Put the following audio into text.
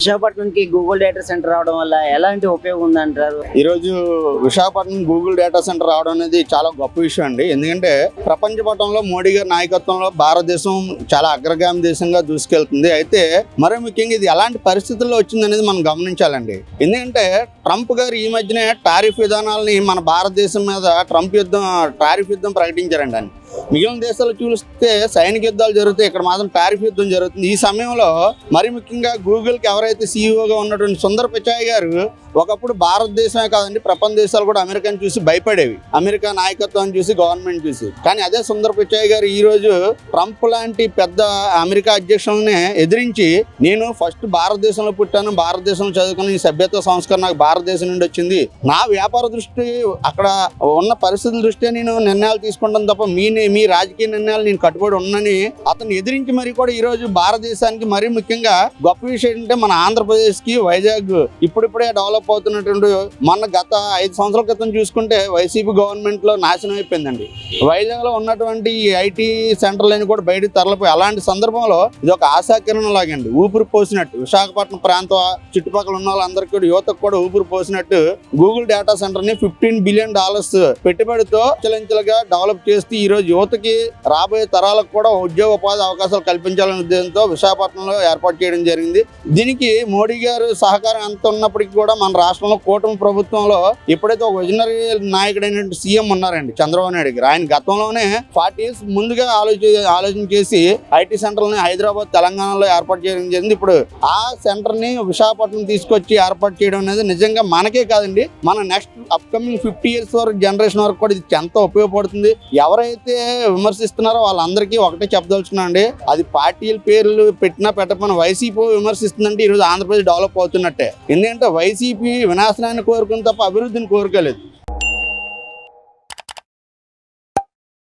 విశాఖపట్నంకి Google data centre రావడం వల్ల ఎలాంటి ఉపయోగం ఉందంటారు? ఈ రోజు విశాఖపట్నం గూగుల్ డేటా సెంటర్ రావడం అనేది చాలా గొప్ప విషయం అండి. ఎందుకంటే ప్రపంచ పటంలో మోడీ గారి నాయకత్వంలో భారతదేశం చాలా అగ్రగామి దేశంగా దూసుకెళ్తుంది. అయితే మరో ముఖ్యంగా ఇది ఎలాంటి పరిస్థితుల్లో వచ్చింది అనేది మనం గమనించాలండి. ఎందుకంటే ట్రంప్ గారు ఈ మధ్యనే టారిఫ్ విధానాలని మన భారతదేశం మీద టారిఫ్ యుద్ధం ప్రకటించారండి. అని మిగిలిన దేశాలు చూస్తే సైనిక యుద్ధాలు జరుగుతాయి, ఇక్కడ మాత్రం టారిఫ్ యుద్ధం జరుగుతుంది. ఈ సమయంలో మరి ముఖ్యంగా గూగుల్కి ఎవరైతే సీఈఓగా ఉన్నటువంటి సుందర్ పిచాయ్ గారు ఒకప్పుడు భారతదేశమే కాదండి ప్రపంచ దేశాలు కూడా అమెరికాని చూసి భయపడేవి, అమెరికా నాయకత్వాన్ని చూసి, గవర్నమెంట్ చూసి. కానీ అదే సుందర్ పిచాయ్ గారు ఈ రోజు ట్రంప్ లాంటి పెద్ద అమెరికా అధ్యక్షులని ఎదిరించి నేను ఫస్ట్ భారతదేశంలో పుట్టాను, భారతదేశంలో చదువుకుని ఈ సభ్యత సంస్కరణ నాకు భారతదేశం నుండి వచ్చింది, నా వ్యాపార దృష్టి అక్కడ ఉన్న పరిస్థితుల దృష్ట్యా నేను నిర్ణయాలు తీసుకుంటాను తప్ప మీ రాజకీయ నిర్ణయాలు నేను కట్టుబడి ఉన్నానని అతను ఎదిరించి మరి కూడా ఈ రోజు భారతదేశానికి మరీ ముఖ్యంగా గొప్ప విషయం ఏంటంటే మన ఆంధ్రప్రదేశ్ కి వైజాగ్ ఇప్పుడిప్పుడే డెవలప్ అవుతున్నటువంటి మన గత 5 సంవత్సరాల క్రితం చూసుకుంటే వైసీపీ గవర్నమెంట్ లో నాశనం అయిపోయిందండి. వైజాగ్ లో ఉన్నటువంటి ఈ ఐటీ సెంటర్లను కూడా బయటకు తరలిపోయి అలాంటి సందర్భంలో ఇది ఒక ఆశాకిరణం లాగండి, ఊపిరి పోసినట్టు విశాఖపట్నం ప్రాంత చుట్టుపక్కల ఉన్న వాళ్ళందరికీ కూడా యువతకు కూడా ఊపిరి పోసినట్టు గూగుల్ డేటా సెంటర్ ని $15 బిలియన్ పెట్టుబడితో అంచెలంచెలుగా డెవలప్ చేస్తూ ఈ రోజు యువతకి రాబోయే తరాలకు కూడా ఉద్యోగ ఉపాధి అవకాశాలు కల్పించాలనే ఉద్దేశంతో విశాఖపట్నంలో ఏర్పాటు చేయడం జరిగింది. దీనికి మోడీ గారు సహకారం ఎంత ఉన్నప్పటికీ కూడా మన రాష్ట్రంలో కూటమి ప్రభుత్వంలో ఎప్పుడైతే ఒక విజనరీ నాయకుడైన సీఎం ఉన్నారండి చంద్రబాబు నాయుడు గారు, ఆయన గతంలోనే 40 years ముందుగా ఆలోచన చేసి ఐటీ సెంటర్ని హైదరాబాద్ తెలంగాణలో ఏర్పాటు చేయడం జరిగింది. ఇప్పుడు ఆ సెంటర్ ని విశాఖపట్నం తీసుకొచ్చి ఏర్పాటు చేయడం అనేది నిజంగా మనకే కాదండి, మన నెక్స్ట్ అప్కమింగ్ 50 years వరకు జనరేషన్ వరకు కూడా ఇది ఎంతో ఉపయోగపడుతుంది. ఎవరైతే విమర్శిస్తున్నారో వాళ్ళందరికీ ఒకటే చెప్పదలుచుకున్నాండి, అది పార్టీల పేర్లు పెట్టినా పెట్టకపోయినా వైసీపీ విమర్శిస్తుందంటే ఈరోజు ఆంధ్రప్రదేశ్ డెవలప్ అవుతున్నట్టే. ఎందుకంటే వైసీపీ వినాశనాన్ని కోరుకుని తప్ప అభివృద్ధిని కోరుకోలేదు.